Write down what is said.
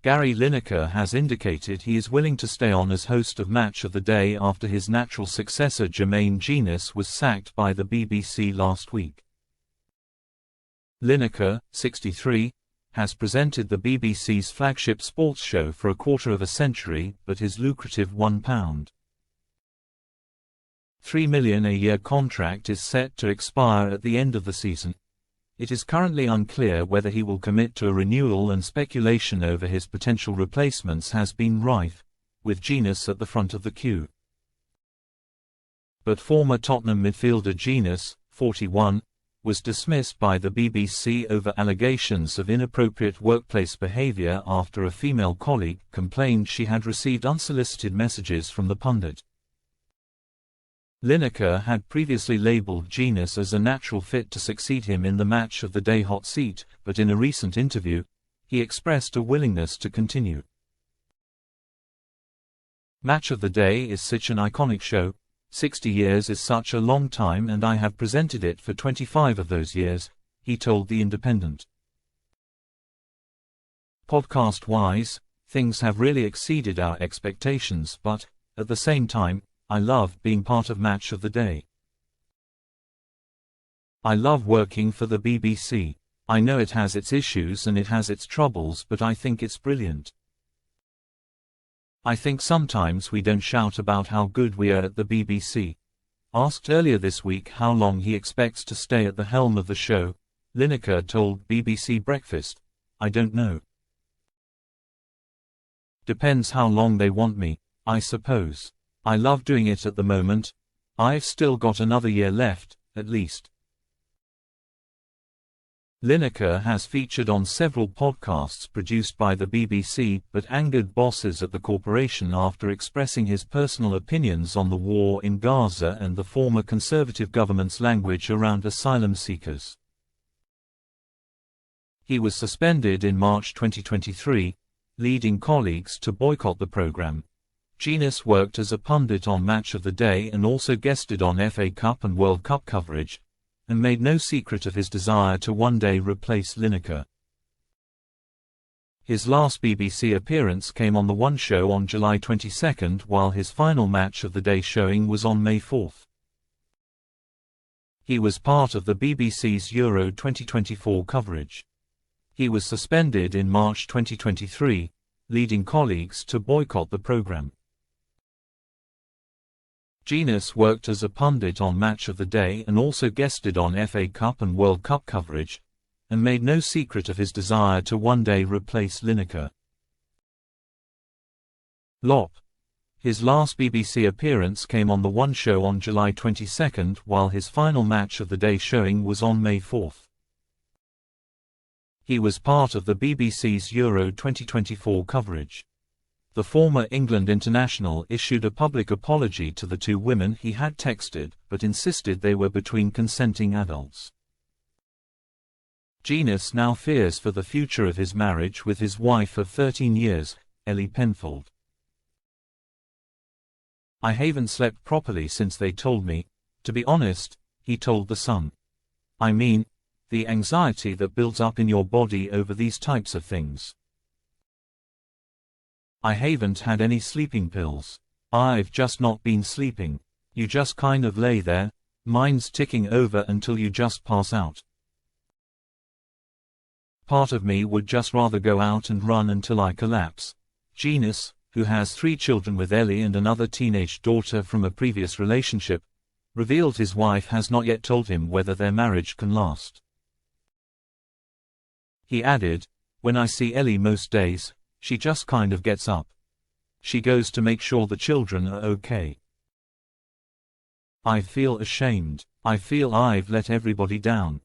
Gary Lineker has indicated he is willing to stay on as host of Match of the Day after his natural successor Jermaine Jenas was sacked by the BBC last week. Lineker, 63, has presented the BBC's flagship sports show for a quarter of a century, but his lucrative £1.3 million a year contract is set to expire at the end of the season. It is currently unclear whether he will commit to a renewal, and speculation over his potential replacements has been rife, with Jenas at the front of the queue. But former Tottenham midfielder Jenas, 41, was dismissed by the BBC over allegations of inappropriate workplace behaviour after a female colleague complained she had received unsolicited messages from the pundit. Lineker had previously labelled Jenas as a natural fit to succeed him in the Match of the Day hot seat, but in a recent interview, he expressed a willingness to continue. Match of the Day is such an iconic show. 60 years is such a long time, and I have presented it for 25 of those years, he told The Independent. Podcast-wise, things have really exceeded our expectations, but, at the same time, I love being part of Match of the Day. I love working for the BBC. I know it has its issues and it has its troubles, but I think it's brilliant. I think sometimes we don't shout about how good we are at the BBC. Asked earlier this week how long he expects to stay at the helm of the show, Lineker told BBC Breakfast, "I don't know. Depends how long they want me, I suppose. I love doing it at the moment. I've still got another year left, at least." Lineker has featured on several podcasts produced by the BBC, but angered bosses at the corporation after expressing his personal opinions on the war in Gaza and the former Conservative government's language around asylum seekers. He was suspended in March 2023, leading colleagues to boycott the program. Jenas worked as a pundit on Match of the Day and also guested on FA Cup and World Cup coverage, and made no secret of his desire to one day replace Lineker. His last BBC appearance came on The One Show on July 22, while his final Match of the Day showing was on May 4. He was part of the BBC's Euro 2024 coverage. He was suspended in March 2023, leading colleagues to boycott the program. Jenas worked as a pundit on Match of the Day and also guested on FA Cup and World Cup coverage, and made no secret of his desire to one day replace Lineker. His last BBC appearance came on The One Show on July 22, while his final Match of the Day showing was on May 4. He was part of the BBC's Euro 2024 coverage. The former England international issued a public apology to the two women he had texted, but insisted they were between consenting adults. Jenas now fears for the future of his marriage with his wife of 13 years, Ellie Penfold. "I haven't slept properly since they told me, to be honest," he told The Sun. "I mean, the anxiety that builds up in your body over these types of things. I haven't had any sleeping pills. I've just not been sleeping. You just kind of lay there, mind's ticking over until you just pass out. Part of me would just rather go out and run until I collapse." Jenas, who has 3 children with Ellie and another teenage daughter from a previous relationship, revealed his wife has not yet told him whether their marriage can last. He added, "When I see Ellie most days, she just kind of gets up. She goes to make sure the children are okay. I feel ashamed. I feel I've let everybody down.